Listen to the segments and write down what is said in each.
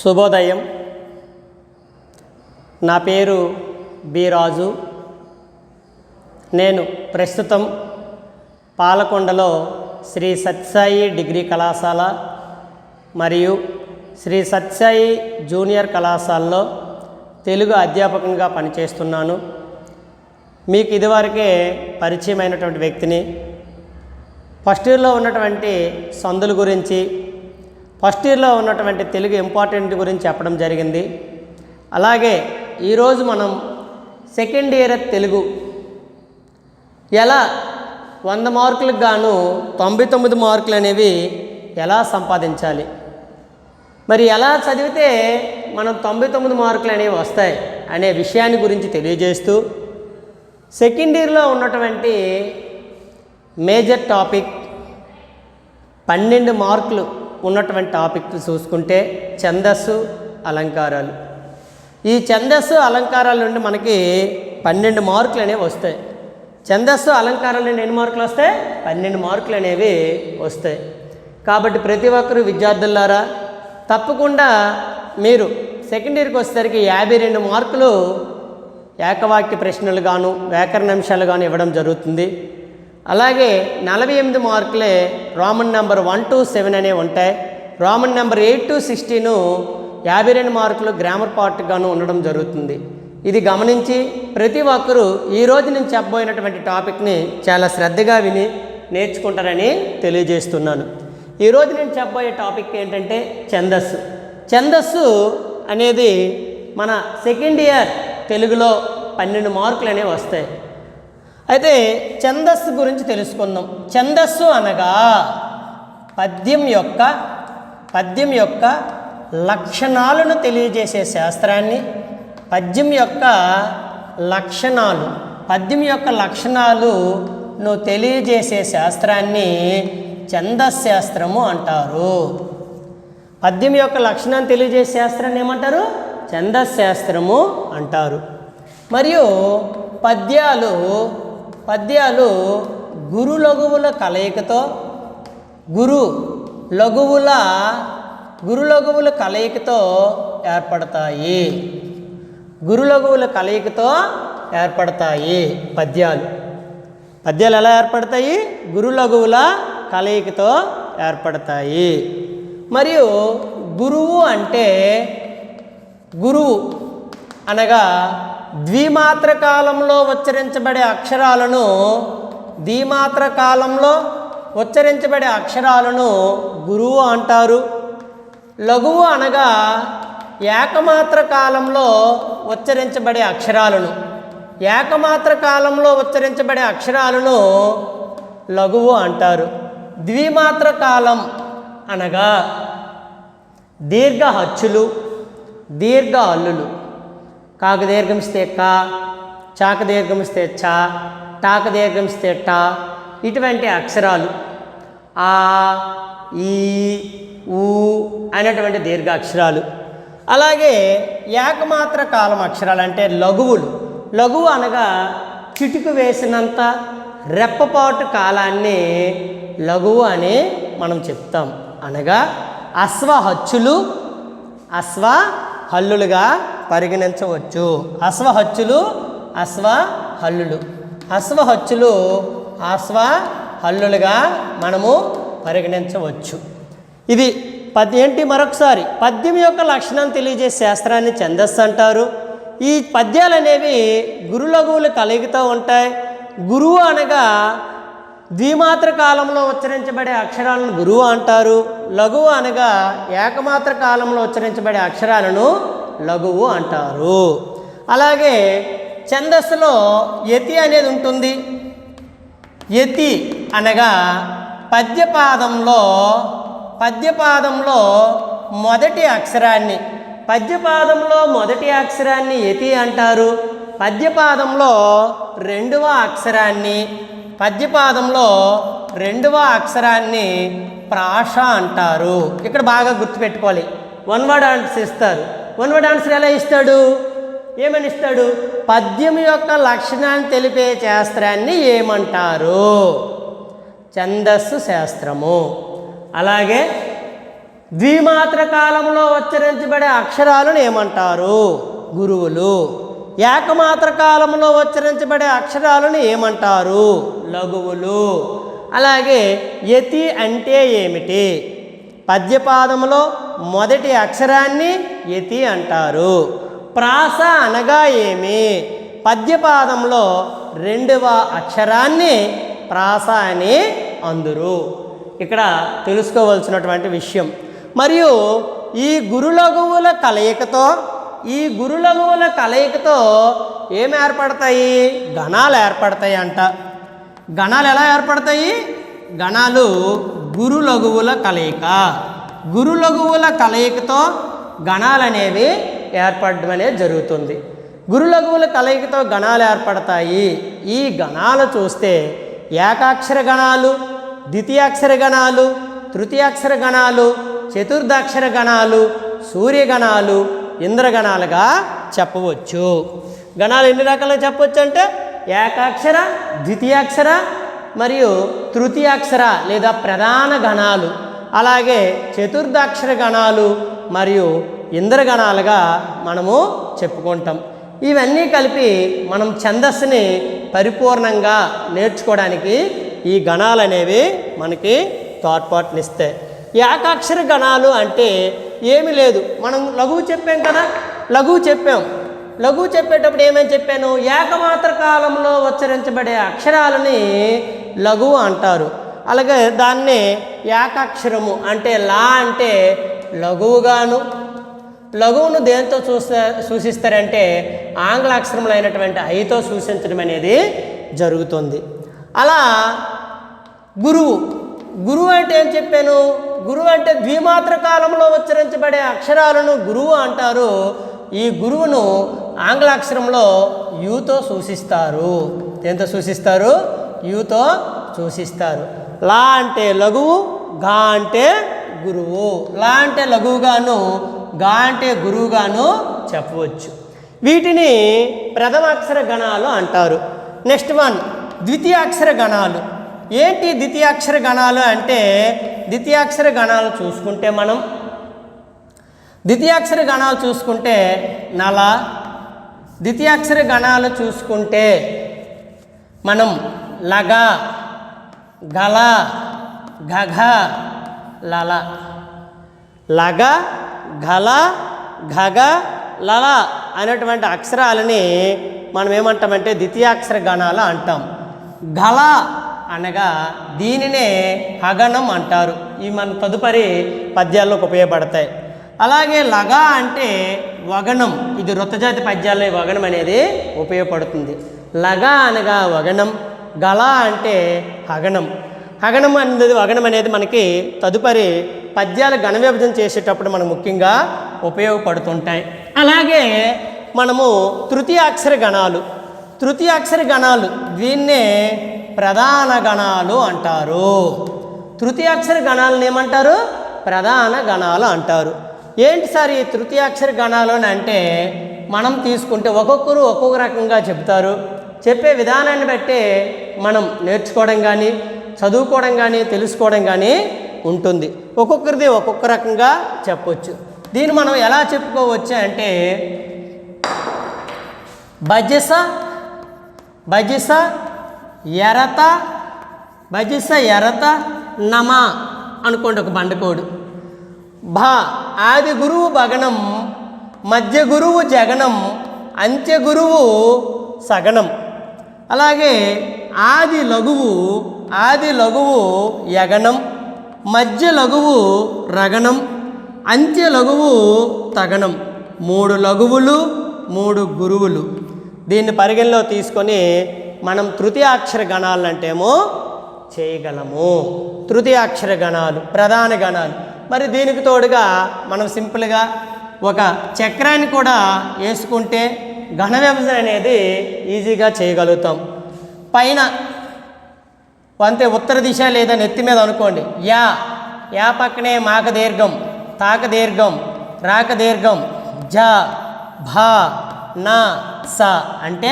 శుభోదయం. నా పేరు బి రాజు. నేను ప్రస్తుతం పాలకొండలో శ్రీ సత్యసాయి డిగ్రీ కళాశాల మరియు శ్రీ సత్యసాయి జూనియర్ కళాశాలలో తెలుగు అధ్యాపకంగా పనిచేస్తున్నాను. మీకు ఇదివరకే పరిచయమైనటువంటి వ్యక్తిని. ఫస్ట్ ఇయర్లో ఉన్నటువంటి సందుల గురించి, ఫస్ట్ ఇయర్లో ఉన్నటువంటి తెలుగు ఇంపార్టెంట్ గురించి చెప్పడం జరిగింది. అలాగే ఈరోజు మనం సెకండ్ ఇయర్ తెలుగు ఎలా 100 మార్కులకు గాను 99 మార్కులు అనేవి ఎలా సంపాదించాలి, మరి ఎలా చదివితే మనం 99 మార్కులు అనేవి వస్తాయి అనే విషయాన్ని గురించి తెలియజేస్తూ, సెకండ్ ఇయర్లో ఉన్నటువంటి మేజర్ టాపిక్ 12 మార్కులు ఉన్నటువంటి టాపిక్ చూసుకుంటే ఛందస్సు, అలంకారాలు. ఈ ఛందస్సు అలంకారాల నుండి మనకి 12 మార్కులు అనేవి వస్తాయి. ఛందస్సు అలంకారాల నుండి ఎన్ని మార్కులు వస్తాయి? 12 మార్కులు అనేవి వస్తాయి. కాబట్టి ప్రతి ఒక్కరు విద్యార్థులారా తప్పకుండా మీరు సెకండ్ ఇయర్కి వచ్చేసరికి 52 మార్కులు ఏకవాక్య ప్రశ్నలు గాను వ్యాకరణ అంశాలు గాను ఇవ్వడం జరుగుతుంది. అలాగే 48 మార్కులే రోమన్ నెంబర్ 1 to 7 అనేవి ఉంటాయి. రోమన్ నెంబర్ 8 to 16 52 మార్కులు గ్రామర్ పార్ట్ గాను ఉండడం జరుగుతుంది. ఇది గమనించి ప్రతి ఒక్కరూ ఈరోజు నేను చెప్పబోయినటువంటి టాపిక్ని చాలా శ్రద్ధగా విని నేర్చుకుంటారని తెలియజేస్తున్నాను. ఈరోజు నేను చెప్పబోయే టాపిక్ ఏంటంటే ఛందస్సు. ఛందస్సు అనేది మన సెకండ్ ఇయర్ తెలుగులో 12 మార్కులు అనేవి వస్తాయి. అయితే ఛందస్సు గురించి తెలుసుకుందాం. ఛందస్సు అనగా పద్యం యొక్క లక్షణాలను తెలియజేసే శాస్త్రాన్ని, పద్యం యొక్క లక్షణాలను తెలియజేసే శాస్త్రాన్ని ఛందశాస్త్రము అంటారు. పద్యం యొక్క లక్షణాన్ని తెలియజేసే శాస్త్రాన్ని ఏమంటారు? ఛందశాస్త్రము అంటారు. మరియు పద్యాలు గురు లఘువుల కలయికతో ఏర్పడతాయి. పద్యాలు ఎలా ఏర్పడతాయి? గురు లఘువుల కలయికతో ఏర్పడతాయి. మరియు గురువు అనగా ద్విమాత్ర కాలంలో ఉచ్చరించబడే అక్షరాలను గురువు అంటారు. లఘువు అనగా ఏకమాత్ర కాలంలో ఉచ్చరించబడే అక్షరాలను లఘువు అంటారు. ద్విమాత్ర కాలం అనగా దీర్ఘ హచ్చులు, దీర్ఘ హల్లులు. కాకు దీర్ఘమిస్తే క, చాక దీర్ఘమిస్తే చ, టాక దీర్ఘమిస్తే ట, ఇటువంటి అక్షరాలు ఆ, ఈ, ఊ అనేటువంటి దీర్ఘాక్షరాలు. అలాగే ఏకమాత్ర కాలం అక్షరాలు అంటే లఘువులు. లఘువు అనగా చిటుకు వేసినంత రెప్పపాటు కాలాన్ని లఘువు అని మనం చెప్తాం. అనగా అశ్వ హల్లులుగా పరిగణించవచ్చు. అశ్వ హల్లులుగా మనము పరిగణించవచ్చు. ఇది మరొకసారి పద్యం యొక్క లక్షణాన్ని తెలియజేసే శాస్త్రాన్ని ఛందస్సు అంటారు. ఈ పద్యాలు అనేవి గురు లఘువులు కలయికతో ఉంటాయి. గురువు అనగా ద్విమాత్ర కాలంలో ఉచ్చరించబడే అక్షరాలను గురువు అంటారు. లఘువు అనగా ఏకమాత్ర కాలంలో ఉచ్చరించబడే అక్షరాలను లఘువు అంటారు. అలాగే ఛందస్సులో యతి అనేది ఉంటుంది. యతి అనగా పద్యపాదంలో మొదటి అక్షరాన్ని యతి అంటారు. పద్యపాదంలో రెండవ అక్షరాన్ని ప్రాష అంటారు. ఇక్కడ బాగా గుర్తుపెట్టుకోవాలి. 1 word ఆన్సర్ ఇస్తారు. 1 word ఆన్సర్ ఎలా ఇస్తాడు? ఏమని ఇస్తాడు? పద్యం యొక్క లక్షణాన్ని తెలిపే శాస్త్రాన్ని ఏమంటారు? ఛందస్సు శాస్త్రము. అలాగే ద్విమాత్ర కాలంలో ఉచ్చరించబడే అక్షరాలను ఏమంటారు? గురువులు. ఏకమాత్ర కాలంలో ఉచ్చరించబడే అక్షరాలను ఏమంటారు? లఘువులు. అలాగే యతి అంటే ఏమిటి? పద్యపాదంలో మొదటి అక్షరాన్ని యతి అంటారు. ప్రాస అనగా ఏమి? పద్యపాదంలో రెండవ అక్షరాన్ని ప్రాస అని అందురు. ఇక్కడ తెలుసుకోవాల్సినటువంటి విషయం. మరియు ఈ గురులఘువుల కలయికతో ఏమి ఏర్పడతాయి? గణాలు ఏర్పడతాయి అంట. గణాలు ఎలా ఏర్పడతాయి? గణాలు గురులఘువుల కలయికతో గణాలు అనేవి ఏర్పడడం అనేది జరుగుతుంది. గురులఘువుల కలయికతో గణాలు ఏర్పడతాయి. ఈ గణాలు చూస్తే ఏకాక్షర గణాలు, ద్వితీయాక్షర గణాలు, తృతీయాక్షర గణాలు, చతుర్థాక్షర గణాలు, సూర్యగణాలు, ఇంద్రగణాలుగా చెప్పవచ్చు. గణాలు ఎన్ని రకాలుగా చెప్పవచ్చు అంటే ఏకాక్షర, ద్వితీయాక్షర మరియు తృతీయాక్షర లేదా ప్రధాన గణాలు, అలాగే చతుర్థాక్షర గణాలు మరియు ఇంద్రగణాలుగా మనము చెప్పుకుంటాం. ఇవన్నీ కలిపి మనం ఛందస్సుని పరిపూర్ణంగా నేర్చుకోవడానికి ఈ గణాలు అనేవి మనకి తోడ్పాటునిస్తాయి. ఏకాక్షర గణాలు అంటే ఏమీ లేదు. మనం లఘువు చెప్పాం కదా, లఘువు చెప్పేటప్పుడు ఏమని చెప్పాను? ఏకమాత్ర కాలంలో ఉచ్చరించబడే అక్షరాలని లఘువు అంటారు. అలాగే దాన్ని ఏకాక్షరము అంటే లా అంటే లఘువును దేంతో సూచిస్తారంటే ఆంగ్ల అక్షరములు అయినటువంటి ఐతో సూచించడం అనేది జరుగుతుంది. అలా గురువు అంటే ఏం చెప్పాను? గురువు అంటే ద్విమాత్ర కాలంలో ఉచ్చరించబడే అక్షరాలను గురువు అంటారు. ఈ గురువును ఆంగ్ల అక్షరంలో యూతో సూచిస్తారు. దేంతో సూచిస్తారు? యూతో సూచిస్తారు. లా అంటే లఘువు, గా అంటే గురువు. లా అంటే లఘువుగాను, గా అంటే గురువుగాను చెప్పవచ్చు. వీటిని ప్రథమాక్షర గణాలు అంటారు. నెక్స్ట్ వన్ ద్వితీయాక్షర గణాలు. ఏంటి ద్వితీయాక్షర గణాలు అంటే? ద్వితీయాక్షర గణాలు చూసుకుంటే నల, ద్వితీయాక్షర గణాలు చూసుకుంటే మనం లగ, గల, గఘ, లల. లగ, గల, ఘగ, లల అనేటువంటి అక్షరాలని మనం ఏమంటామంటే ద్వితీయాక్షర గణాలు అంటాం. గల అనగా దీనినే హగనం అంటారు. ఇవి మన తదుపరి పద్యాల్లోకి ఉపయోగపడతాయి. అలాగే లగ అంటే వగనం. ఇది వృత్తజాతి పద్యాల్లో ఈ వగనం అనేది ఉపయోగపడుతుంది. లగ అనగా వగనం, గల అంటే హగనం. వగనం అనేది మనకి తదుపరి పద్యాల గణ విభజన చేసేటప్పుడు మనకు ముఖ్యంగా ఉపయోగపడుతుంటాయి. అలాగే మనము తృతీయాక్షర గణాలు దీన్నే ప్రధాన గణాలు అంటారు. తృతీయాక్షర గణాలను ఏమంటారు? ప్రధాన గణాలు అంటారు. ఏంటి సార్ ఈ తృతీయాక్షర గణాలు అంటే? మనం తీసుకుంటే ఒక్కొక్కరు ఒక్కొక్క రకంగా చెప్తారు. చెప్పే విధానాన్ని బట్టి మనం నేర్చుకోవడం కానీ, చదువుకోవడం కానీ, తెలుసుకోవడం కానీ ఉంటుంది. ఒక్కొక్కరిది ఒక్కొక్క రకంగా చెప్పవచ్చు. దీన్ని మనం ఎలా చెప్పుకోవచ్చు అంటే బజిస ఎరత నమ అనుకోండి ఒక బండకోడు. ఆది గురువు భగనం, మధ్య గురువు జగనం, అంత్య గురువు సగనం. అలాగే ఆది లఘువు యగనం, మధ్య లఘువు రగనం, అంత్య లఘువు తగనం. 3 లఘువులు 3 గురువులు. దీన్ని పరిగణలో తీసుకొని మనం తృతీయాక్షర గణాలు అంటేమో చేయగలము. తృతీయాక్షర గణాలు ప్రధాన గణాలు. మరి దీనికి తోడుగా మనం సింపుల్గా ఒక చక్రాన్ని కూడా వేసుకుంటే ఘన విభజన అనేది ఈజీగా చేయగలుగుతాం. పైన అంతే ఉత్తర దిశ లేదా నెత్తి మీద అనుకోండి. యా పక్కనే మాక దీర్ఘం, తాక దీర్ఘం, రాక దీర్ఘం, జ భ న స అంటే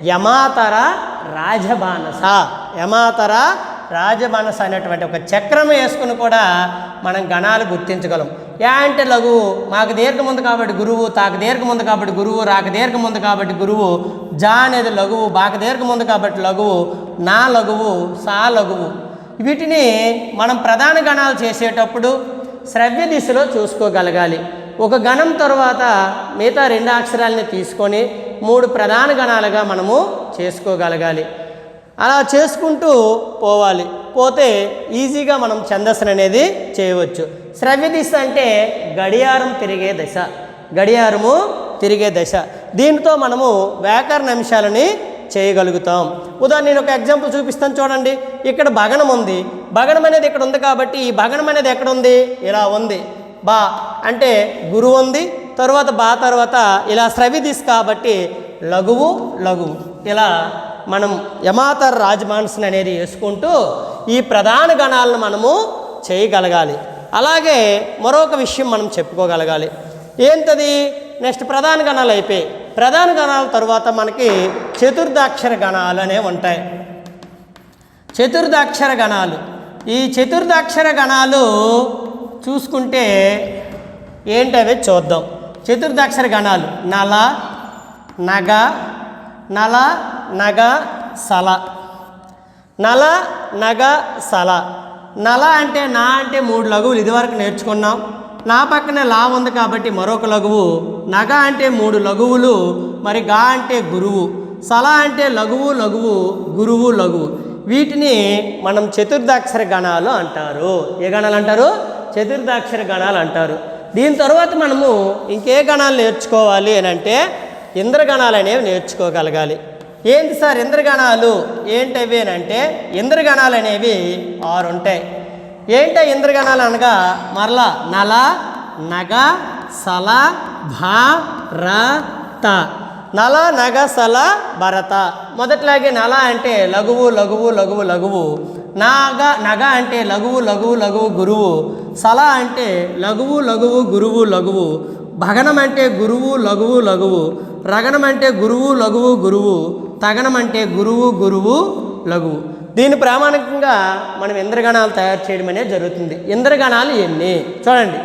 యమాతర రాజబానస. రాజమానస అనేటువంటి ఒక చక్రం వేసుకుని కూడా మనం గణాలు గుర్తించగలం. యా అంటే లఘువు, మాకు దీర్ఘం ఉంది కాబట్టి గురువు, తాకు దీర్ఘం ఉంది కాబట్టి గురువు, రాక దీర్ఘం ఉంది కాబట్టి గురువు, జా అనేది లఘువు, బాక దీర్ఘం ఉంది కాబట్టి లఘువు, నా లఘువు, సా లఘువు. వీటిని మనం ప్రధాన గణాలు చేసేటప్పుడు శ్రవ్య దిశలో చూసుకోగలగాలి. ఒక గణం తర్వాత మిగతా 2 అక్షరాలని తీసుకొని 3 ప్రధాన గణాలుగా మనము చేసుకోగలగాలి. అలా చేసుకుంటూ పోతే ఈజీగా మనం ఛందస్సును అనేది చేయవచ్చు. శ్రవ్య దిశ అంటే గడియారం తిరిగే దశ, గడియారము తిరిగే దశ. దీంతో మనము వ్యాకరణ అంశాలని చేయగలుగుతాం. ఉదాహరణ నేను ఒక ఎగ్జాంపుల్ చూపిస్తాను చూడండి. ఇక్కడ భగనం ఉంది, భగనం అనేది ఇక్కడ ఉంది కాబట్టి ఈ భగనం అనేది ఎక్కడ ఉంది, ఇలా ఉంది. బా అంటే గురువు ఉంది, తర్వాత బా తర్వాత ఇలా శ్రవ్య దిశ కాబట్టి లఘువు లఘువు. ఇలా మనం యమాతర రాజమానసని అనేది వేసుకుంటూ ఈ ప్రధాన గణాలను మనము చేయగలగాలి. అలాగే మరొక విషయం మనం చెప్పుకోగలగాలి. ఏంటది? నెక్స్ట్ ప్రధాన గణాలు అయిపోయి ప్రధాన గణాల తర్వాత మనకి చతుర్థాక్షర గణాలు అనేవి ఉంటాయి. చతుర్థాక్షర గణాలు, ఈ చతుర్థాక్షర గణాలు చూసుకుంటే ఏంటవి చూద్దాం. చతుర్థాక్షర గణాలు నల, నగ, నల, నగ, సల. నల, నగ, సల. నల అంటే నా అంటే 3 లఘువులు ఇదివరకు నేర్చుకున్నాం. నా పక్కనే లా ఉంది కాబట్టి మరొక లఘువు. నగ అంటే 3 లఘువులు, మరి గా అంటే గురువు. సల అంటే లఘువు లఘువు, గురువు లఘువు. వీటిని మనం చతుర్థాక్షర గణాలు అంటారు. ఏ గణాలు అంటారు? చతుర్థాక్షర గణాలు అంటారు. దీని తర్వాత మనము ఇంకే గణాలు నేర్చుకోవాలి అని అంటే ఇంద్రగణాలు అనేవి నేర్చుకోగలగాలి. ఏంటి సార్ ఇంద్రగణాలు ఏంటవి అని అంటే ఇంద్రగణాలు అనేవి 6 ఉంటాయి. ఏంట ఇంద్రగణాలు అనగా మరలా నల, నగ, సల, భా, ర, త. నల, నగ, సల, భరత. మొదట్లాగే నల అంటే లఘువు లఘువు లఘువు లఘువు, నగ అంటే లఘువు లఘువు లఘువు గురువు, సల అంటే లఘువు లఘువు గురువు లఘువు, భగనం అంటే గురువు లఘువు లఘువు, రగనం అంటే గురువు లఘువు గురువు, తగనం అంటే గురువు గురువు లఘువు. దీని ప్రామాణికంగా మనం ఇంద్రగణాలు తయారు చేయడం అనేది జరుగుతుంది. ఇంద్రగణాలు ఎన్ని చూడండి.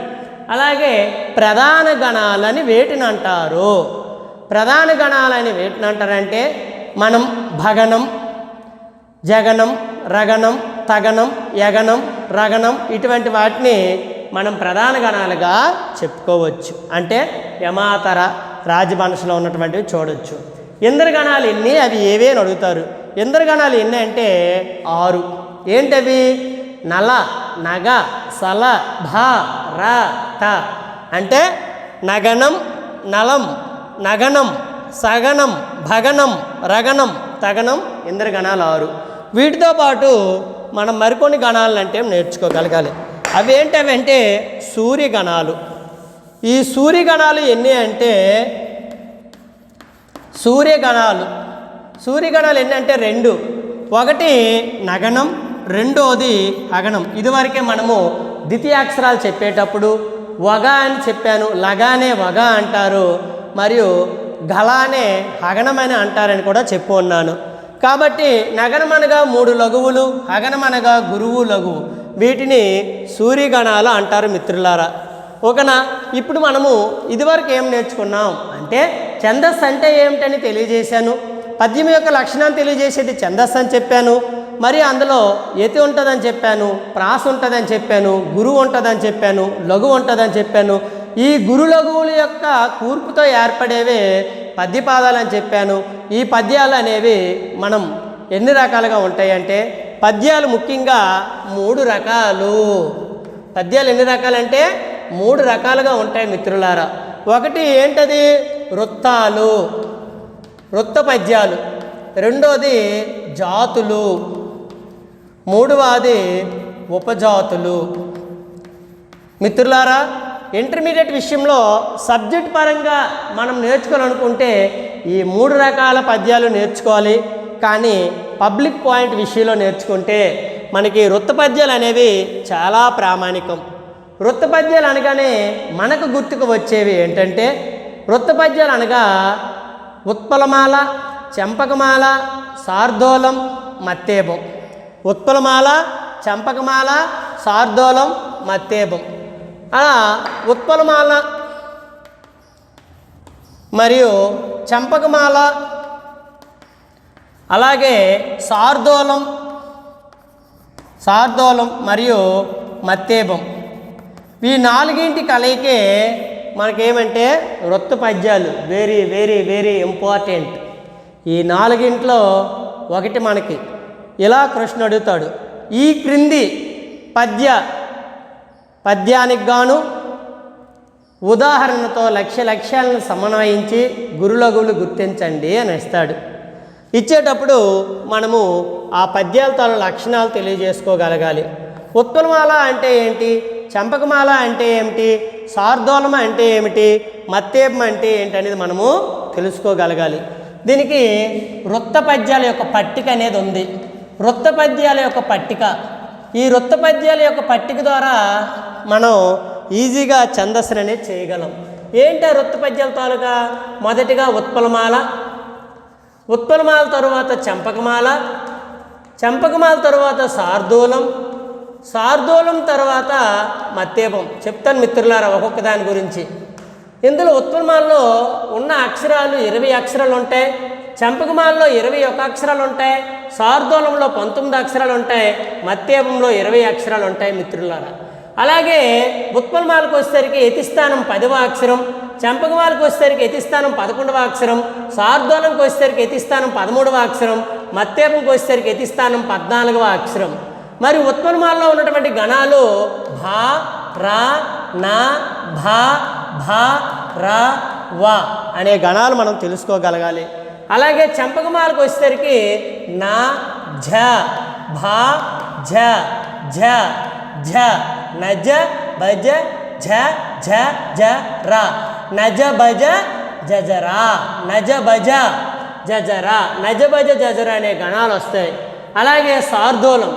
అలాగే ప్రధాన గణాలని వేటిని అంటారు? ప్రధాన గణాలని వేటిని అంటారంటే మనం భగనం, జగనం, రగనం, తగనం, యగనం, రగనం ఇటువంటి వాటిని మనం ప్రధాన గణాలుగా చెప్పుకోవచ్చు. అంటే యమాతర రాజభాషలో ఉన్నటువంటివి చూడవచ్చు. ఇంద్రగణాలు ఎన్ని, అవి ఏవే అని అడుగుతారు. ఇంద్రగణాలు ఎన్ని అంటే 6. ఏంటవి? నల, నగ, సల, భా, ర, త. అంటే నగనం, నలం, నగనం, సగనం, భగనం, రగనం, తగనం ఇంద్రగణాలు 6. వీటితో పాటు మనం మరికొన్ని గణాలను అంటే నేర్చుకోగలగాలి. అవి ఏంటంటే సూర్యగణాలు. ఈ సూర్యగణాలు ఎన్ని అంటే సూర్యగణాలు ఎన్ని అంటే 2. ఒకటి నగనం, రెండోది అగనం. ఇదివరకే మనము ద్వితీయాక్షరాలు చెప్పేటప్పుడు వగ అని చెప్పాను, లగానే వగ అంటారు, మరియు గలానే హగనమని అంటారని కూడా చెప్పు ఉన్నాను. కాబట్టి నగనం అనగా 3 లఘువులు, హగనం అనగా గురువు లఘువు. వీటిని సూర్యగణాలు అంటారు మిత్రులారా. ఓకేనా? ఇప్పుడు మనము ఇదివరకు ఏం నేర్చుకున్నాం అంటే ఛందస్సు అంటే ఏమిటని తెలియజేశాను. పద్యం యొక్క లక్షణాన్ని తెలియజేసేది ఛందస్సు అని చెప్పాను. మరి అందులో యతి ఉంటుందని చెప్పాను, ప్రాస ఉంటుందని చెప్పాను, గురువు ఉంటుందని చెప్పాను, లఘు ఉంటుందని చెప్పాను. ఈ గురు లఘువుల యొక్క కూర్పుతో ఏర్పడేవే పద్యపాదాలని చెప్పాను. ఈ పద్యాలు అనేవి మనం ఎన్ని రకాలుగా ఉంటాయంటే పద్యాలు ముఖ్యంగా 3 రకాలు. పద్యాలు ఎన్ని రకాలంటే 3 రకాలుగా ఉంటాయి మిత్రులారా. ఒకటి ఏంటది? వృత్తాలు, వృత్త పద్యాలు. రెండోది జాతులు, మూడవది ఉపజాతులు. మిత్రులారా, ఇంటర్మీడియట్ విషయంలో సబ్జెక్ట్ పరంగా మనం నేర్చుకోవాలనుకుంటే ఈ 3 రకాల పద్యాలు నేర్చుకోవాలి. కానీ పబ్లిక్ పాయింట్ విషయంలో నేర్చుకుంటే మనకి వృత్త పద్యాలు అనేవి చాలా ప్రామాణికం. వృత్త పద్యాలు అనగానే మనకు గుర్తుకు వచ్చేవి ఏంటంటే వృత్త పద్యాలు అనగా ఉత్పలమాల, చెంపకమాల, శార్దూలం, మత్తేబం. ఉత్పలమాల, చంపకమాల, శార్దూలం, మత్తేపం. అలా ఉత్పలమాల మరియు చంపకమాల అలాగే శార్దూలం మరియు మత్తేపం ఈ నాలుగింటి కలయికే మనకేమంటే వృత్త పద్యాలు. Very very very important. ఈ నాలుగింట్లో ఒకటి మనకి ఇలా కృష్ణుడు అడుగుతాడు, ఈ క్రింది పద్యానికి గాను ఉదాహరణతో లక్ష్యాలను సమన్వయించి గురులగులు గుర్తించండి అని ఇస్తాడు. ఇచ్చేటప్పుడు మనము ఆ పద్యాలతో లక్షణాలు తెలియజేసుకోగలగాలి. ఉత్పలమాల అంటే ఏంటి, చంపకమాల అంటే ఏమిటి, శార్దూలం అంటే ఏమిటి, మత్తేపం అంటే ఏంటి అనేది మనము తెలుసుకోగలగాలి. దీనికి వృత్త పద్యాల యొక్క పట్టిక అనేది ఉంది. వృత్త పద్యాల యొక్క పట్టిక, ఈ వృత్త పద్యాల యొక్క పట్టిక ద్వారా మనం ఈజీగా ఛందస్సుని అనేది చేయగలం. ఏంటి ఆ వృత్త పద్యాల తాలూకా? మొదటిగా ఉత్పలమాల తరువాత చంపకమాల తరువాత శార్దూలం తర్వాత మత్తేపం. చెప్తాను మిత్రులారా ఒక్కొక్క దాని గురించి. ఇందులో ఉత్పలమాలలో ఉన్న అక్షరాలు 20 అక్షరాలు ఉంటాయి, చంపకమాలలో 21 అక్షరాలు ఉంటాయి, శార్దూలంలో 19 అక్షరాలు ఉంటాయి, మత్తేపంలో 20 అక్షరాలు ఉంటాయి మిత్రులారా. అలాగే ఉత్పలమాలకు వచ్చేసరికి యతిస్థానం 10వ అక్షరం, చంపకమాలకు వచ్చేసరికి యతిస్థానం 11వ అక్షరం, శార్దూలంకి వచ్చేసరికి యతిస్థానం 13వ అక్షరం, మత్తేపంకి వచ్చేసరికి యతిస్థానం 14వ అక్షరం. మరి ఉత్పలమాలలో ఉన్నటువంటి గణాలు భా, రా, నా, భా, భా, రా, వా అనే గణాలు మనం తెలుసుకోగలగాలి. అలాగే చంపకమాలకు వచ్చేసరికి నా, ఝ, భా, ఝ, ఝ, ఝ, నజ, బజ, ఝ, ఝ, జ, రా, నజ, బజ, జజరా, నజ, బజ, జజరా, నజ, బజ, జజరా అనే గణాలు వస్తాయి. అలాగే శార్దూలం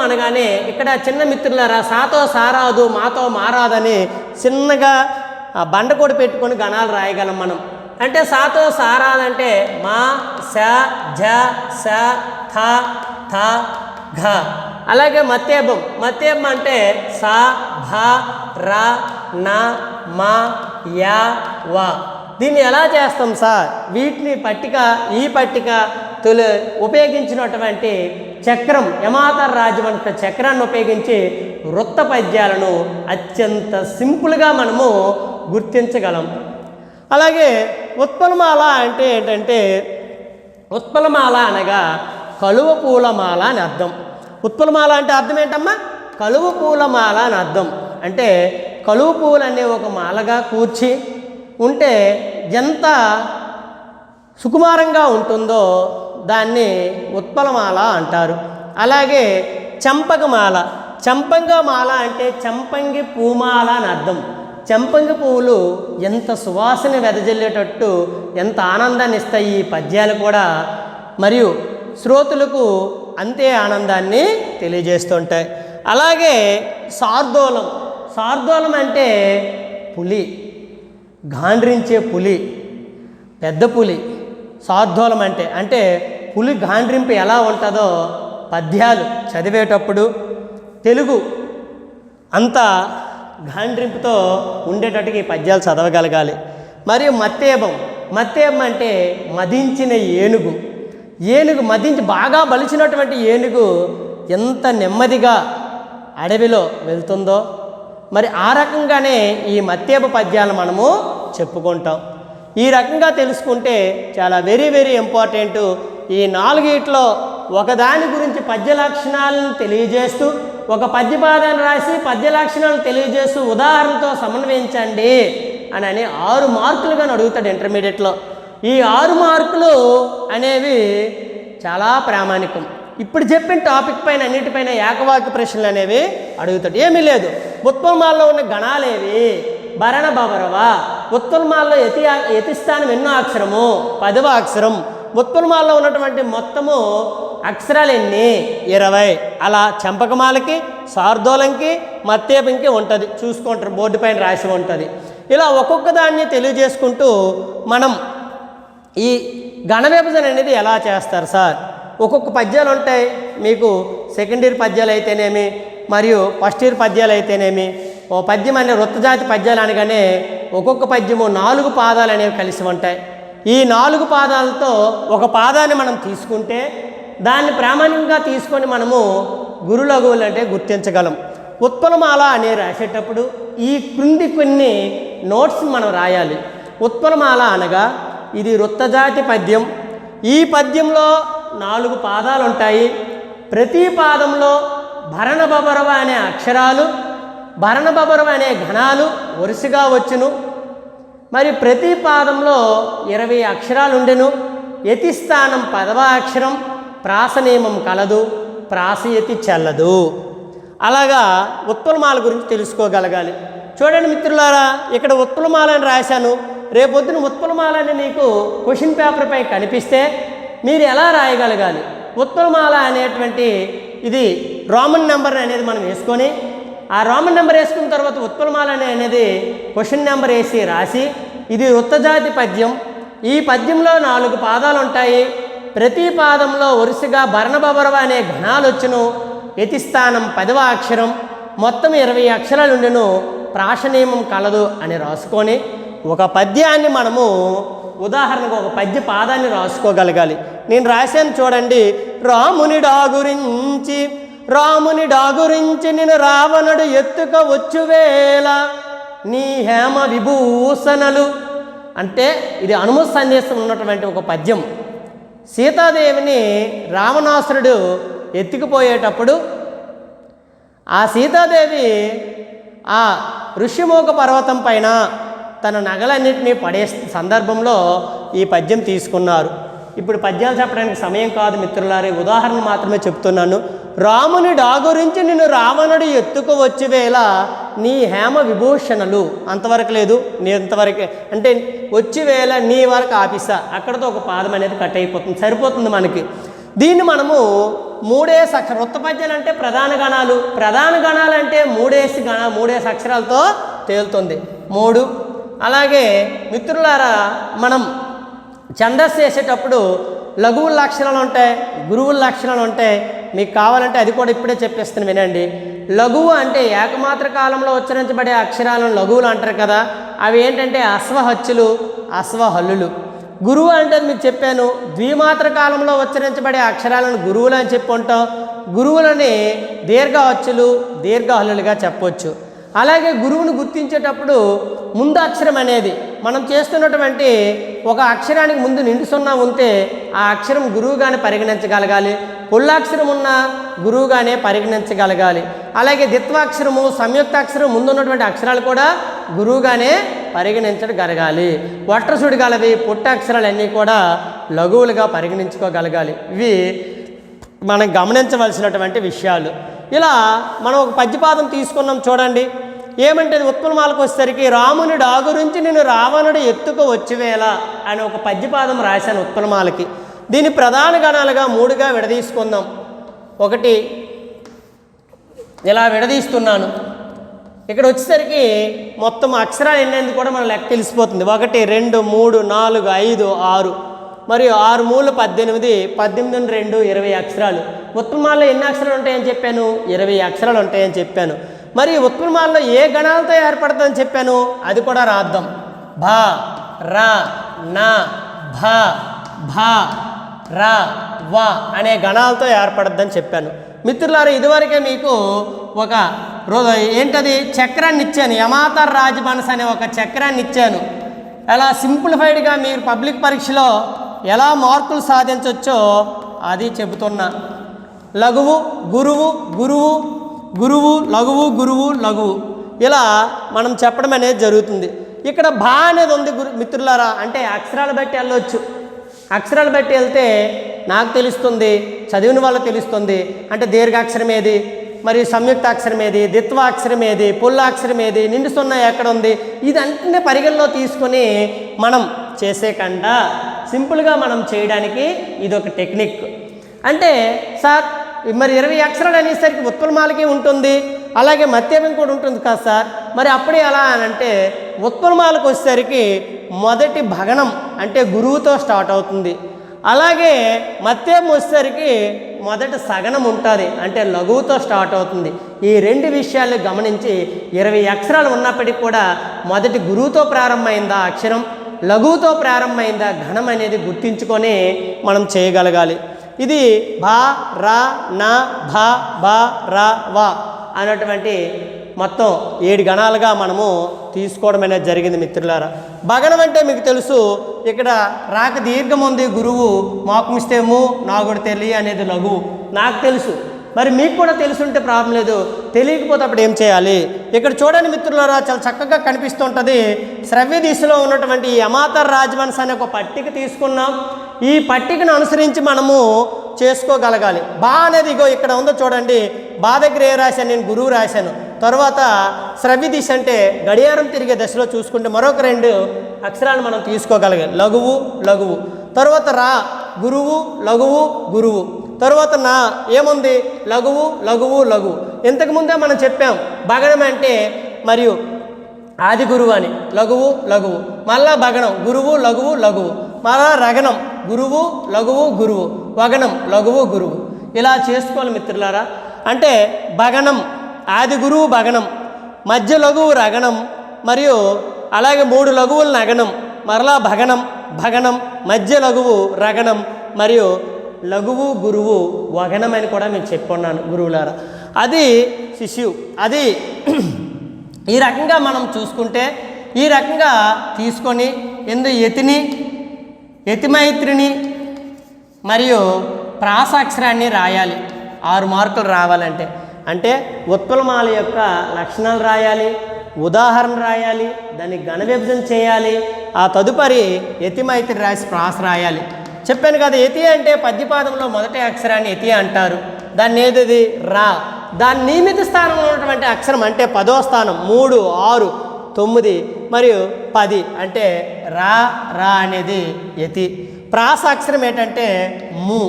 అనగానే ఇక్కడ చిన్న మిత్రులారా సాతో సారాదు మాతో మారాదని చిన్నగా బండకోడి పెట్టుకొని గణాలు రాయగలం మనం. అంటే సాతో సారాదంటే మా, స, జ, స, థ, థ, ఘ. అలాగే మత్తేపం అంటే సా, భా, రా, నా, మా, యా, వా. దీన్ని ఎలా చేస్తాం సార్? వీటిని ఈ పట్టిక ఉపయోగించినటువంటి చక్రం, యమాతర్ రాజవంశ చక్రాన్ని ఉపయోగించి వృత్త పద్యాలను అత్యంత సింపుల్గా మనము గుర్తించగలం. అలాగే ఉత్పలమాల అంటే ఏంటంటే, ఉత్పలమాల అనగా కలువ పూలమాల అని అర్థం. ఉత్పలమాల అంటే అర్థం ఏంటమ్మా? కలువ పూలమాల అని అర్థం. అంటే కలువ పూలు అనే ఒక మాలగా కూర్చి ఉంటే ఎంత సుకుమారంగా ఉంటుందో దాన్ని ఉత్పలమాల అంటారు. అలాగే చంపంగమాల అంటే చంపంగి పూమాల అని అర్థం. చంపంగి పువ్వులు ఎంత సువాసన వెదజల్లేటట్టు ఎంత ఆనందాన్ని ఇస్తాయి ఈ పద్యాలు కూడా, మరియు శ్రోతలకు అంతే ఆనందాన్ని తెలియజేస్తుంటాయి. అలాగే శార్దూలం అంటే పులి, గాండ్రించే పులి, పెద్ద పులి. శార్దూలం అంటే పులి గాండ్రింపు ఎలా ఉంటుందో పద్యాలు చదివేటప్పుడు తెలుగు అంత గాండ్రింపుతో ఉండేటట్టుగా ఈ పద్యాలు చదవగలగాలి. మరియు మత్తేపం అంటే మదించిన ఏనుగు బాగా బలిచినటువంటి ఏనుగు ఎంత నెమ్మదిగా అడవిలో వెళ్తుందో మరి ఆ రకంగానే ఈ మత్తేప పద్యాలు మనము చెప్పుకుంటాం. ఈ రకంగా తెలుసుకుంటే చాలా వెరీ వెరీ ఇంపార్టెంట్. ఈ నాలుగిట్లో ఒకదాని గురించి పద్య లక్షణాలను తెలియజేస్తూ ఒక పద్యపాదాన్ని రాసి పద్య లక్షణాలను తెలియజేస్తూ ఉదాహరణతో సమన్వయించండి అని 6 మార్కులుగా అడుగుతాడు ఇంటర్మీడియట్లో. ఈ 6 మార్కులు అనేవి చాలా ప్రామాణికం. ఇప్పుడు చెప్పిన టాపిక్ పైన అన్నిటిపైన ఏకవాక్య ప్రశ్నలు అనేవి అడుగుతాడు. ఏమీ లేదు, ఉత్పలమాలలో ఉన్న గణాలేవి, భరణ భవరవ. ఉత్పలమాలలో యతిస్థానం ఎన్నో అక్షరము? 10వ అక్షరం. ఉత్పలమాలలో ఉన్నటువంటి మొత్తము అక్షరాలు ఎన్ని? 20. అలా చంపకమాలకి, శార్దూలంకి, మత్తేపంకి ఉంటుంది, చూసుకుంటారు, బోర్డు పైన రాసి ఉంటుంది. ఇలా ఒక్కొక్క దాన్ని తెలియజేసుకుంటూ మనం ఈ గణ విభజన అనేది ఎలా చేస్తారు సార్? ఒక్కొక్క పద్యాలు ఉంటాయి మీకు. సెకండ్ ఇయర్ పద్యాలు అయితేనేమి మరియు ఫస్ట్ ఇయర్ పద్యాలు అయితేనేమి, ఓ పద్యం అనే వృత్తజాతి పద్యాలు అనగానే ఒక్కొక్క పద్యము 4 పాదాలు అనేవి కలిసి ఉంటాయి. ఈ 4 పాదాలతో ఒక పాదాన్ని మనం తీసుకుంటే దాన్ని ప్రామాణికంగా తీసుకొని మనము గురులఘువులు అంటే గుర్తించగలం. ఉత్పలమాల అనే రాసేటప్పుడు ఈ క్రింది కొన్ని నోట్స్ మనం రాయాలి. ఉత్పలమాల అనగా ఇది వృత్తజాతి పద్యం. ఈ పద్యంలో 4 పాదాలు ఉంటాయి. ప్రతి పాదంలో భరణబబరవ అనే అక్షరాలు, భరణబబరవ అనే ఘనాలు వరుసగా వచ్చును. మరి ప్రతి పాదంలో 20 అక్షరాలు ఉండెను. యతిస్థానం 10వ అక్షరం, ప్రాసనియమం కలదు, ప్రాసయతి చెల్లదు. అలాగా ఉత్పలమాల గురించి తెలుసుకోగలగాలి. చూడండి మిత్రులారా, ఇక్కడ ఉత్పలమాల అని రాశాను. రేపొద్దున ఉత్పలమాల అని మీకు క్వశ్చన్ పేపర్పై కనిపిస్తే మీరు ఎలా రాయగలగాలి? ఉత్పలమాల అనేటువంటి ఇది రోమన్ నెంబర్ అనేది మనం వేసుకొని, ఆ రోమన్ నెంబర్ వేసుకున్న తర్వాత ఉత్పలమాల అనేది క్వశ్చన్ నెంబర్ వేసి రాసి, ఇది వృత్తజాతి పద్యం. ఈ పద్యంలో 4 పాదాలు ఉంటాయి. ప్రతి పాదంలో వరుసగా భరణబబరవ అనే ఘనాలు వచ్చును. యతిస్థానం 10వ అక్షరం, మొత్తం 20 అక్షరాలు ఉండెను, ప్రాసనియమం కలదు అని రాసుకొని ఒక పద్యాన్ని మనము ఉదాహరణకు ఒక పద్య పాదాన్ని రాసుకోగలగాలి. నేను రాశాను చూడండి. రాముని డాగురించి నిన్ను రావణుడు ఎత్తుక వచ్చువేళ నీ హేమ విభూషణలు అంటే ఇది హనుమ సందేశం ఉన్నటువంటి ఒక పద్యం. సీతాదేవిని రావణాసురుడు ఎత్తుకుపోయేటప్పుడు ఆ సీతాదేవి ఆ ఋష్యమూక పర్వతం పైన తన నగలన్నింటినీ పడే సందర్భంలో ఈ పద్యం తీసుకున్నారు. ఇప్పుడు పద్యాలు చెప్పడానికి సమయం కాదు మిత్రులారే, ఉదాహరణ మాత్రమే చెప్తున్నాను. రాముని డాగురించి నిన్ను రావణుడు ఎత్తుకు వచ్చేవేళ నీ హేమ విభూషణలు అంతవరకు లేదు, నీ అంతవరకే అంటే వచ్చేవేళ నీ వరకు ఆపిస్తా, అక్కడతో ఒక పాదం అనేది కట్ అయిపోతుంది, సరిపోతుంది మనకి. దీన్ని మనము 3 అక్షరం వృత్త పద్యాలు అంటే ప్రధాన గణాలు అంటే 3 అక్షరాలతో తేలుతుంది 3. అలాగే మిత్రులారా, మనం ఛందస్సు వేసేటప్పుడు లఘువుల లక్షణాలు ఉంటాయి, గురువుల లక్షణాలు ఉంటాయి. మీకు కావాలంటే అది కూడా ఇప్పుడే చెప్పేస్తాను వినండి. లఘువు అంటే ఏకమాత్ర కాలంలో ఉచ్చరించబడే అక్షరాలను లఘువులు అంటారు కదా, అవి ఏంటంటే అశ్వహచ్చులు, అశ్వహల్లులు. గురువు అంటే మీకు చెప్పాను, ద్విమాత్ర కాలంలో ఉచ్చరించబడే అక్షరాలను గురువులు అని చెప్పి ఉంటాం. గురువులని దీర్ఘహచ్చులు, దీర్ఘహల్లులుగా చెప్పవచ్చు. అలాగే గురువును గుర్తించేటప్పుడు ముందు అక్షరం అనేది మనం చేస్తున్నటువంటి ఒక అక్షరానికి ముందు నిండు సున్నా ఉంటే ఆ అక్షరం గురువుగానే పరిగణించగలగాలి, పుల్లాక్షరం ఉన్న గురువుగానే పరిగణించగలగాలి. అలాగే ద్విత్వాక్షరము, సంయుక్తాక్షరం ముందు ఉన్నటువంటి అక్షరాలు కూడా గురువుగానే పరిగణించగలగాలి. వట్రసుడి గలవి పుట్టాక్షరాలన్నీ కూడా లఘువులుగా పరిగణించుకోగలగాలి. ఇవి మనం గమనించవలసినటువంటి విషయాలు. ఇలా మనం ఒక పద్యపాదం తీసుకున్నాం చూడండి. ఏమంటే ఉత్పలమాలకు వచ్చేసరికి రాముని డాగురించి నేను రావణుడు ఎత్తుకు వచ్చేవేళ అని ఒక పద్యపాదం రాశాను ఉత్పలమాలకి. దీన్ని ప్రధాన గణాలుగా 3గా విడదీసుకుందాం. ఒకటి ఇలా విడదీస్తున్నాను. ఇక్కడ వచ్చేసరికి మొత్తం అక్షరాలు ఎన్నేందుకు కూడా మన లెక్క తెలిసిపోతుంది. 1 2 3 4 5 6 మరియు 6 3 18, 18 2 20 అక్షరాలు. ఉత్పలమాలలో ఎన్ని అక్షరాలు ఉంటాయని చెప్పాను? 20 అక్షరాలు ఉంటాయని చెప్పాను. మరి ఉత్పలమాలలో ఏ గణాలతో ఏర్పడుతుందని చెప్పాను? అది కూడా రాద్దాం. భ ర న భ భ ర వ అనే గణాలతో ఏర్పడుద్దని చెప్పాను. మిత్రులారా, ఇదివరకే మీకు ఒక ఏంటది చక్రాన్ని ఇచ్చాను. యమాతర్ రాజబన్స్ అనే ఒక చక్రాన్ని ఇచ్చాను. అలా సింప్లిఫైడ్గా మీరు పబ్లిక్ పరీక్షలో ఎలా మార్కులు సాధించవచ్చో అది చెబుతున్నా. లఘువు గురువు, గురువు గురువు, లఘువు గురువు, లఘువు, ఇలా మనం చెప్పడం అనేది జరుగుతుంది. ఇక్కడ భా అనేది ఉంది మిత్రులారా, అంటే అక్షరాలు బట్టి వెళ్ళొచ్చు. అక్షరాలు బట్టి వెళ్తే నాకు తెలుస్తుంది, చదివిన వాళ్ళకి తెలుస్తుంది. అంటే దీర్ఘాక్షరం ఏది, మరియు సంయుక్తాక్షరం ఏది, ద్విత్వాక్షరం ఏది, పుల్లాక్షరం ఏది, నిండు సున్నా ఎక్కడ ఉంది, ఇదంతా పరిగణలో తీసుకొని మనం చేసే కంటే సింపుల్గా మనం చేయడానికి ఇదొక టెక్నిక్. అంటే సార్ మరి 20 అక్షరాలు అనేసరికి ఉత్పలమాలకి ఉంటుంది, అలాగే మధ్యమం కూడా ఉంటుంది కదా సార్, మరి అప్పుడే ఎలా అని అంటే ఉత్పలమాలకు వచ్చేసరికి మొదటి భగనం అంటే గురువుతో స్టార్ట్ అవుతుంది. అలాగే మత్తేము వచ్చేసరికి మొదట సగనం ఉంటుంది, అంటే లఘువుతో స్టార్ట్ అవుతుంది. ఈ రెండు విషయాలు గమనించి 20 అక్షరాలు ఉన్నప్పటికీ కూడా మొదటి గురువుతో ప్రారంభమైందా అక్షరం, లఘువుతో ప్రారంభమైందా ఘనం అనేది గుర్తించుకొని మనం చేయగలగాలి. ఇది భా రా నా భా భా రా వా అనేటువంటి మొత్తం 7 గణాలుగా మనము తీసుకోవడం అనేది జరిగింది మిత్రులారా. భగనం అంటే మీకు తెలుసు, ఇక్కడ రాక దీర్ఘం ఉంది, గురువు మోకమిస్తేము నాగుడు తెలి అనేది లఘువు, నాకు తెలుసు, మరి మీకు కూడా తెలుసుంటే ప్రాబ్లం లేదు. తెలియకపోతే అప్పుడు ఏం చేయాలి? ఇక్కడ చూడండి మిత్రులారా, చాలా చక్కగా కనిపిస్తుంటుంది. శ్రవ్య దిశలో ఉన్నటువంటి ఈ అమాతర్ రాజవంశ అనే ఒక పట్టిక తీసుకున్నాం. ఈ పట్టికను అనుసరించి మనము చేసుకోగలగాలి. బా అనేది ఇగో ఇక్కడ ఉందో చూడండి, బా దగ్గర ఏ రాశాను నేను, గురువు రాశాను. తర్వాత శ్రవ్య దిశ అంటే గడియారం తిరిగే దశలో చూసుకుంటే మరొక 2 అక్షరాలు మనం తీసుకోగలగాలి, లఘువు లఘువు. తర్వాత రా గురువు లఘువు గురువు. తర్వాత నా ఏముంది, లఘువు లఘువు లఘువు. ఇంతకుముందే మనం చెప్పాం భగనం అంటే మరియు ఆది గురువు అని, లఘువు లఘువు. మళ్ళా భగనం గురువు లఘువు లఘువు. మళ్ళా రగనం గురువు లఘువు గురువు, వగనం లఘువు గురువు. ఇలా చేసుకోవాలి మిత్రులారా. అంటే భగనం ఆది గురువు భగనం, మధ్య లఘువు రగనం, మరియు అలాగే 3 లఘువులు నగనం, మరలా భగనం భగనం, మధ్య లఘువు రగనం, మరియు లఘువు గురువు వగనం అని కూడా నేను చెప్పుకున్నాను గురువులారా. అది శిశువు. అది ఈ రకంగా మనం చూసుకుంటే ఈ రకంగా తీసుకొని యతిని యతిమైత్రిని మరియు ప్రాసాక్షరాన్ని రాయాలి. 6 మార్కులు రావాలంటే, అంటే ఉత్పలమాల యొక్క లక్షణాలు రాయాలి, ఉదాహరణ రాయాలి, దాన్ని ఘన విభజన చేయాలి, ఆ తదుపరి యతిమైత్రి రాసి ప్రాస రాయాలి. చెప్పాను కదా, యతి అంటే పద్యపాదంలో మొదటి అక్షరాన్ని యతి అంటారు. దాన్ని ఏది రా, దాని నియమిత స్థానంలో ఉన్నటువంటి అక్షరం అంటే 10వ స్థానం 3, 6, 9 మరియు 10 అంటే రా రా అనేది యతి. ప్రాస అక్షరం ఏంటంటే ము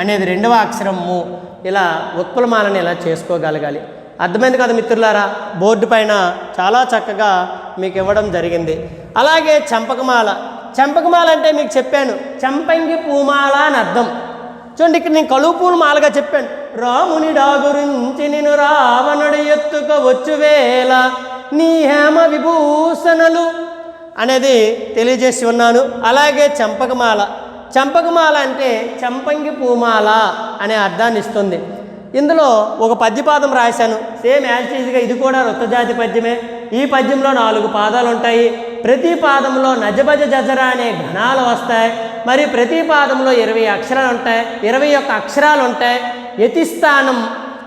అనేది 2వ అక్షరం ము. ఇలా ఉత్పలమాలని ఇలా చేసుకోగలగాలి. అర్థమైంది కదా మిత్రులారా? బోర్డు పైన చాలా చక్కగా మీకు ఇవ్వడం జరిగింది. అలాగే చంపకమాల. చంపకమాల అంటే మీకు చెప్పాను చంపంగి పూమాల అని అర్థం. చూడండి, ఇక్కడ నేను కలువు పూల మాలగా చెప్పాను. రాముని డా గురించి నేను రావణుడు ఎత్తుక వచ్చు వేళ నీ హేమ విభూషణలు అనేది తెలియజేసి ఉన్నాను. అలాగే చంపకమాల. చంపకమాల అంటే చంపంగి పూమాల అనే అర్థాన్ని ఇస్తుంది. ఇందులో ఒక పద్యపాదం రాశాను, సేమ్ యాజ్ ఈజ్గా ఇది కూడా వృత్తజాతి పద్యమే. ఈ పద్యంలో 4 పాదాలు ఉంటాయి. ప్రతి పాదంలో నజబజ జజరా అనే ఘనాలు వస్తాయి. మరి ప్రతి పాదంలో 20 అక్షరాలు ఉంటాయి, 21 అక్షరాలు ఉంటాయి. యతిస్థానం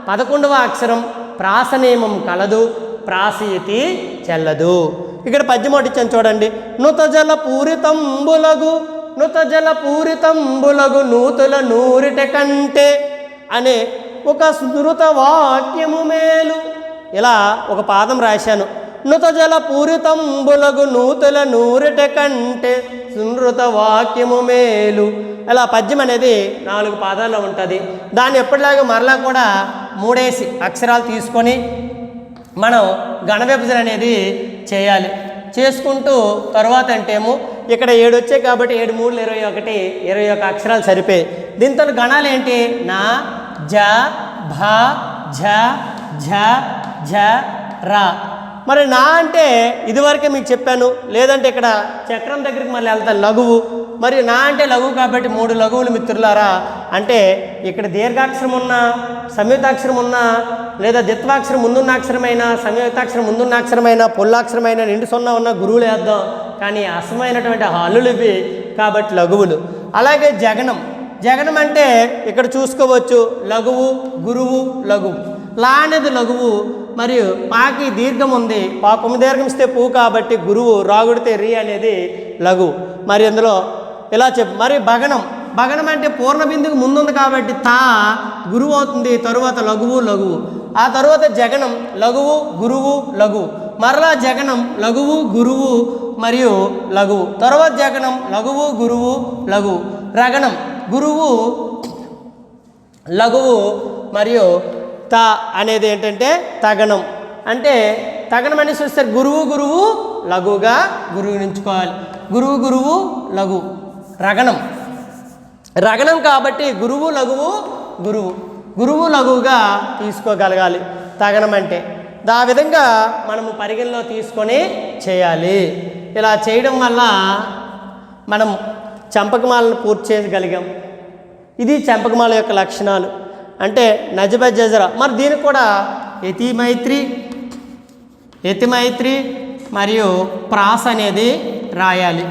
11వ అక్షరం, ప్రాసనియమం కలదు, ప్రాసయతి చెల్లదు. ఇక్కడ పద్యం ఒకటి ఇచ్చాను చూడండి. నుతజల పూరితంబులగు నుతజల పూరితంబులగు నూతుల నూరిట కంటే అనే ఒక స్మృత వాక్యము మేలు. ఇలా ఒక పాదం రాశాను. నుతజల పూరితంబులగు నూతుల నూరిట కంటే స్మృత వాక్యము మేలు. ఇలా పద్యం అనేది 4 పాదాల్లో ఉంటుంది. దాన్ని ఎప్పటిలాగా మరలా కూడా 3 అక్షరాలు తీసుకొని మనం ఘన విభజన అనేది చేయాలి. చేసుకుంటూ తర్వాత అంటేమో ఇక్కడ 7 వచ్చాయి కాబట్టి 7 3 21, 21 అక్షరాలు సరిపోయి. దీంతో గణాలు ఏంటి? నా, జ, భ, ఝ, ఝ, ఝ, రా. మరి నా అంటే ఇదివరకే మీకు చెప్పాను, లేదంటే ఇక్కడ చక్రం దగ్గరికి మళ్ళీ వెళ్తాను లఘువు. మరి నా అంటే లఘువు కాబట్టి 3 లఘువులు మిత్రులారా. అంటే ఇక్కడ దీర్ఘాక్షరం ఉన్నా, సంయుక్తాక్షరం ఉన్నా, లేదా ద్విత్వాక్షరం ముందున్న అక్షరమైనా, సంయుక్తాక్షరం ముందున్న అక్షరమైనా, పొల్లాక్షరమైనా, నిండు సున్నా ఉన్న గురువులు వేద్దాం. కానీ అసమైనటువంటి హల్లులు ఇవి కాబట్టి లఘువులు. అలాగే జగనం. జగనం అంటే ఇక్కడ చూసుకోవచ్చు లఘువు గురువు లఘువు. లా అనేది లఘువు, మరియు పాకి దీర్ఘం ఉంది, పాకము దీర్ఘం ఇస్తే పూ కాబట్టి గురువు, రాగుడితే రి అనేది లఘువు. మరి అందులో ఇలా మరి భగనం. భగనం అంటే పూర్ణ బిందుకు ముందుంది కాబట్టి తా గురువు అవుతుంది, తరువాత లఘువు లఘువు. ఆ తరువాత జగనం లఘువు గురువు లఘువు. మరలా జగనం లఘువు గురువు మరియు లఘువు. తర్వాత జగనం లఘువు గురువు లఘువు. రగనం గురువు లఘువు మరియు తా అనేది ఏంటంటే తగనం. అంటే తగనం అనేసి వస్తే గురువు గురువు లఘువుగా గురువు నుంచుకోవాలి. గురువు గురువు లఘు. రగనం రగణం కాబట్టి గురువు లఘువు గురువు, గురువు లఘువుగా తీసుకోగలగాలి తగనం అంటే. ఆ విధంగా మనము పరిగణలో తీసుకొని చేయాలి. ఇలా చేయడం వల్ల మనం చంపకమాలను పూర్తి చేయగలిగాం. ఇది చంపకమాల యొక్క లక్షణాలు. అంటే నజబజర. మరి దీనికి కూడా యతిమైత్రి మరియు ప్రాస అనేది రాయాలి.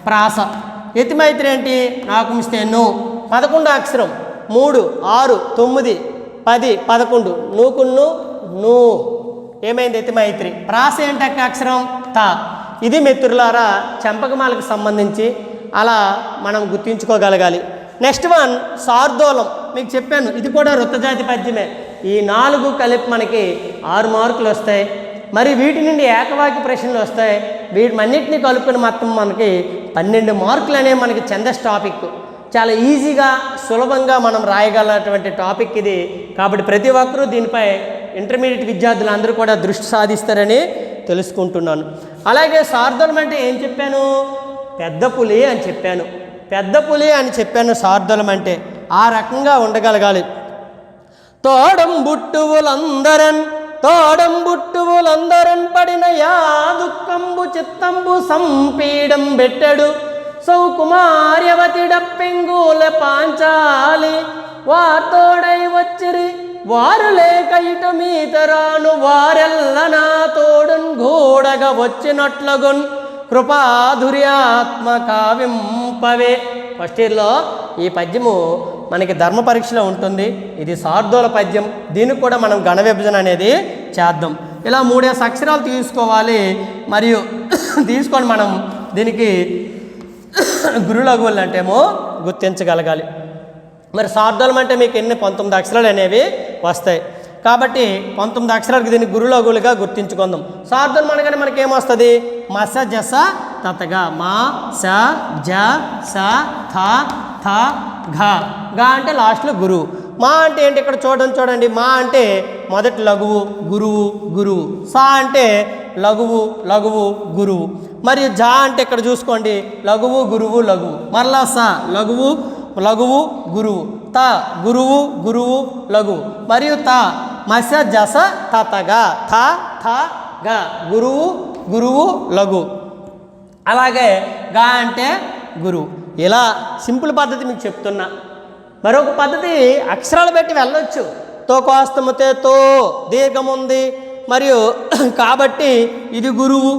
ప్రాస యతిమైత్రి ఏంటి? నాకు మిస్తే 11 అక్షరం 3, 6, 9, 10, 11 నూకున్ను నూ ఏమైంది యతిమైత్రి. ప్రాస ఏంటి అక్షరం తా. ఇది మిత్రులారా చంపకమాలకు సంబంధించి అలా మనం గుర్తించుకోగలగాలి. Next one శార్దూలం. మీకు చెప్పాను ఇది కూడా వృత్తజాతి పద్యమే. ఈ 4 కలిపి మనకి 6 మార్కులు వస్తాయి. మరి వీటి నుండి ఏకవాక్య ప్రశ్నలు వస్తాయి. వీటన్నిటిని కలుపుకొని మొత్తం మనకి 12 మార్కులు అనేవి మనకి ఛందస్ టాపిక్. చాలా ఈజీగా సులభంగా మనం రాయగలటువంటి టాపిక్ ఇది. కాబట్టి ప్రతి ఒక్కరూ దీనిపై ఇంటర్మీడియట్ విద్యార్థులు అందరూ కూడా దృష్టి సాధిస్తారని తెలుసుకుంటున్నాను. అలాగే శార్దూలం అంటే ఏం చెప్పాను? పెద్ద పులి అని చెప్పాను. పెద్ద పులి అని చెప్పాను శార్దూలం అంటే. ఆ రకంగా ఉండగలగాలి. తోడంబుట్టువులందరన్ పడిన యా దుఃఖంబు చిత్తంబు సంపీడం బెట్టెడు సౌకుమార్యవతిడ పెంగుల పాంచాలి వార్తోడై వచ్చిరి వారు లేక ఇట మీతరాను వారెల్ల నా తోడున్ గూడగా వచ్చినట్లగున్ కృపాధుర్యాత్మ కావింపవే. ఫస్ట్ ఇయర్లో ఈ పద్యము మనకి ధర్మ పరీక్షలో ఉంటుంది. ఇది శార్దూల పద్యం. దీనికి కూడా మనం గణ విభజన అనేది చేద్దాం. ఇలా 3 అక్షరాలు తీసుకోవాలి. మరియు తీసుకొని మనం దీనికి గురులఘువులు అంటేమో గుర్తించగలగాలి. మరి శార్దూలం అంటే మీకు 19 అక్షరాలు అనేవి వస్తాయి. కాబట్టి 19 అక్షరాలకు దీన్ని గురులఘువులుగా గుర్తించుకుందాం. శార్దూలం అనగానే మనకి ఏమొస్తుంది? మస జస తతగా. మా స జ స థ థ ఘ. ఘ అంటే లాస్ట్లో గురువు. మా అంటే ఏంటి? ఇక్కడ చూడండి. మా అంటే మొదటి లఘువు గురువు. సా అంటే లఘువు గురువు. మరియు జ అంటే ఇక్కడ చూసుకోండి లఘువు గురువు. మరలా స లఘువు గురువు. త గురువు లఘువు. మరియు త మస జస తతగా. థ థ గ గురువు లఘు. అలాగే గా అంటే గురువు. ఇలా సింపుల్ పద్ధతి మీకు చెప్తున్నా. మరొక పద్ధతి అక్షరాలు పెట్టి వెళ్ళొచ్చు. తో కోస్తముతే తో దీర్ఘం ఉంది. మరియు కాబట్టి ఇది గురువు.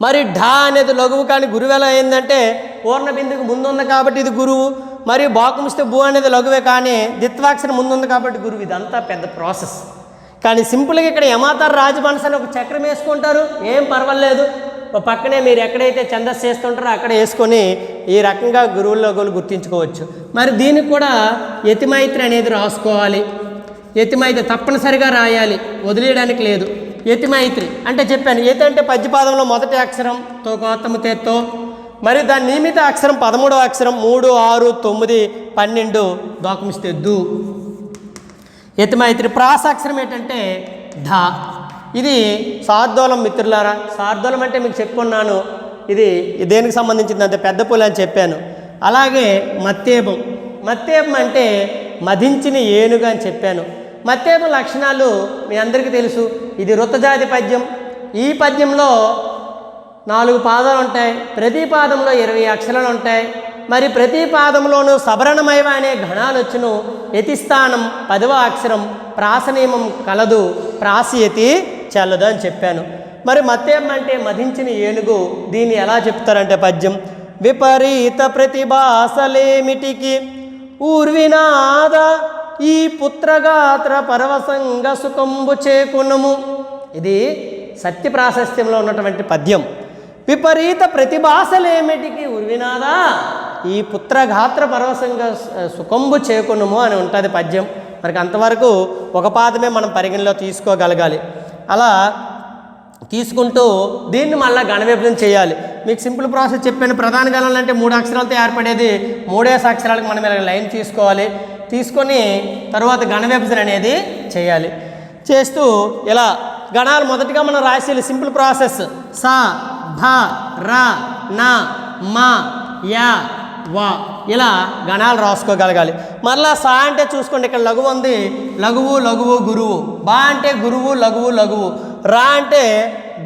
మరి ఢా అనేది లఘువు. కానీ గురువు ఎలా అయిందంటే పూర్ణ బిందుకు ముందుంది కాబట్టి ఇది గురువు. మరియు బాకుమిస్తే భూ అనేది లఘువే కానీ ద్విత్వాక్షరం ముందుంది కాబట్టి గురువు. ఇదంతా పెద్ద ప్రాసెస్. కానీ సింపుల్గా ఇక్కడ యమాతారు రాజబంశ అని ఒక చక్రం వేసుకుంటారు, ఏం పర్వాలేదు. పక్కనే మీరు ఎక్కడైతే ఛందస్సు చేస్తుంటారో అక్కడ వేసుకొని ఈ రకంగా గురువుల్లో గుర్తించుకోవచ్చు. మరి దీనికి కూడా యతిమైత్రి అనేది రాసుకోవాలి. యతిమైత్రి తప్పనిసరిగా రాయాలి, వదిలేయడానికి లేదు. యతిమైత్రి అంటే చెప్పాను. యతి అంటే పద్యపాదంలో మొదటి అక్షరం తో కోత్తము తేత్తో. మరి దాని నియమిత అక్షరం 13వ అక్షరం 3, 6, 9, 12 దోకమిస్తే దు. యతిమైత్రి ప్రాసాక్షరం ఏంటంటే ఢ. ఇది శార్దూలం మిత్రులారా. శార్దూలం అంటే మీకు చెప్పుకున్నాను ఇది దేనికి సంబంధించింది అంటే పెద్ద పులి అని చెప్పాను. అలాగే మత్తేబం అంటే మధించిన ఏనుగు అని చెప్పాను. మత్తేబం లక్షణాలు మీ అందరికీ తెలుసు. ఇది వృత్తజాతి పద్యం. ఈ పద్యంలో 4 పాదాలు ఉంటాయి. ప్రతి పాదంలో 20 అక్షరాలు ఉంటాయి. మరి ప్రతి పాదంలోనూ సబరణమైవ అనే ఘనాలు వచ్చును. యతిస్థానం 10వ అక్షరం ప్రాసనియమం కలదు. ప్రాసయతి చల్లదు అని చెప్పాను. మరి మత్తేం అంటే మధించిన ఏనుగు. దీన్ని ఎలా చెప్తారంటే పద్యం విపరీత ప్రతిభాసలేమిటికి ఊర్వినాద ఈ పుత్రగాత్ర పరవశంగ సుఖంబు చేకునము. ఇది సత్య ప్రాశస్త్యంలో ఉన్నటువంటి పద్యం. విపరీత ప్రతిభాసలేమిటికి ఉర్వినాదా ఈ పుత్రగాత్ర పరవశంగా సుఖంబు చేకునము అని ఉంటుంది పద్యం. మనకి అంతవరకు ఒక పాదమే మనం పరిగణలో తీసుకోగలగాలి. అలా తీసుకుంటూ దీన్ని మళ్ళీ గణ విభజన చేయాలి. మీకు సింపుల్ ప్రాసెస్ చెప్పాను. ప్రధాన గణాలు అంటే 3 అక్షరాలతో ఏర్పడేది. 3 అక్షరాలకు మనం ఇలా లైన్ తీసుకోవాలి. తీసుకొని తర్వాత గణ విభజన అనేది చేయాలి. చేస్తూ ఇలా గణాలు మొదటిగా మనం రాసేయాలి. సింపుల్ ప్రాసెస్ స భ ర న మ య వా ఇలా గణాలు రాసుకోగలగాలి. మరలా సా అంటే చూసుకోండి, ఇక్కడ లఘువు ఉంది, లఘువు లఘువు గురువు, బా అంటే గురువు లఘువు లఘువు, రా అంటే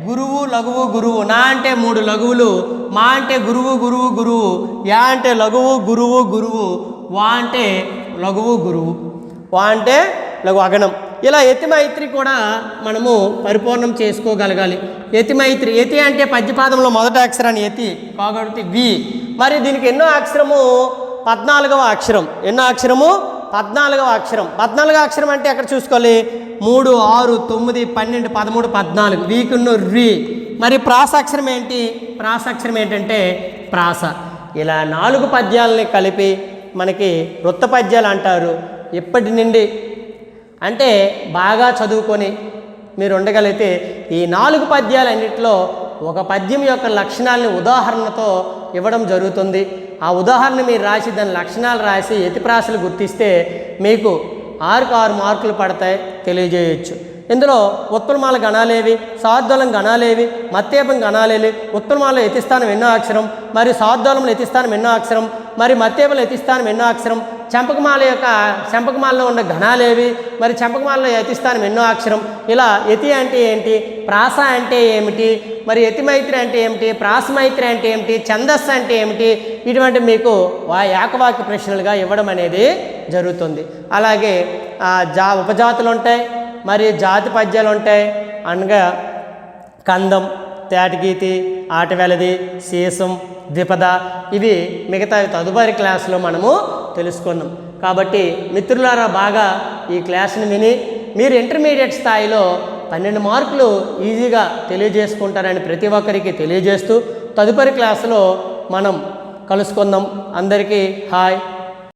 గురువు లఘువు గురువు, నా అంటే 3 లఘువులు, మా అంటే గురువు గురువు గురువు, యా అంటే లఘువు గురువు గురువు, వా అంటే లఘువు గురువు, వా అంటే లఘు అగణం. ఇలా యతిమైత్రి కూడా మనము పరిపూర్ణం చేసుకోగలగాలి. యతిమైత్రి, యతి అంటే పద్యపాదంలో మొదటి అక్షరాన్ని యతి కాబట్టి వి. మరి దీనికి ఎన్నో అక్షరము? 14వ అక్షరం. ఎన్నో అక్షరము? 14వ అక్షరం. 14వ అక్షరం అంటే ఎక్కడ చూసుకోవాలి? 3, 6, 9, 12, 13, 14 వీకున్న రి. మరి ప్రాసాక్షరం ఏంటి? ప్రాసాక్షరం ఏంటంటే ప్రాస. ఇలా 4 పద్యాలని కలిపి మనకి వృత్త పద్యాలు అంటారు. ఇప్పటి నుండి అంటే బాగా చదువుకొని మీరు ఉండగలిగితే ఈ 4 పద్యాలన్నింటిలో ఒక పద్యం యొక్క లక్షణాలని ఉదాహరణతో ఇవ్వడం జరుగుతుంది. ఆ ఉదాహరణ మీరు రాసి దాని లక్షణాలు రాసి యతిప్రాసలు గుర్తిస్తే మీకు 6కు 6 మార్కులు పడతాయి తెలియజేయచ్చు. ఇందులో ఉత్పలమాల గణాలేవి, సార్ధూలం గణాలేవి, మత్తేపం గణాలేవి, ఉత్పలమాలలో యతిస్థానం ఎన్నో అక్షరం, మరి సార్ధూలంలో యతిస్థానం ఎన్నో అక్షరం, మరి మత్తేపంలో యతిస్థానం ఎన్నో అక్షరం, చంపకమాలలో ఉన్న గణాలేవి, మరి చంపకమాలలో యతిస్థానం ఎన్నో అక్షరం. ఇలా యతి అంటే ఏంటి, ప్రాస అంటే ఏమిటి, మరి యతిమైత్రి అంటే ఏమిటి, ప్రాసమైత్రి అంటే ఏమిటి, ఛందస్సు అంటే ఏమిటి, ఇటువంటి మీకు ఏకవాక్య ప్రశ్నలుగా ఇవ్వడం అనేది జరుగుతుంది. అలాగే ఉపజాతులు ఉంటాయి, మరి జాతి పద్యాలు ఉంటాయి. అనగా కందం, తేటగీతి, ఆటవెలది, శీసం, ద్విపద, ఇవి మిగతా తదుపరి క్లాసులో మనము తెలుసుకున్నాం. కాబట్టి మిత్రులారా బాగా ఈ క్లాస్ని విని మీరు ఇంటర్మీడియట్ స్థాయిలో 12 మార్కులు ఈజీగా తెలియజేసుకుంటారని ప్రతి ఒక్కరికి తెలియజేస్తూ తదుపరి క్లాసులో మనం కలుసుకుందాం. అందరికీ హాయ్.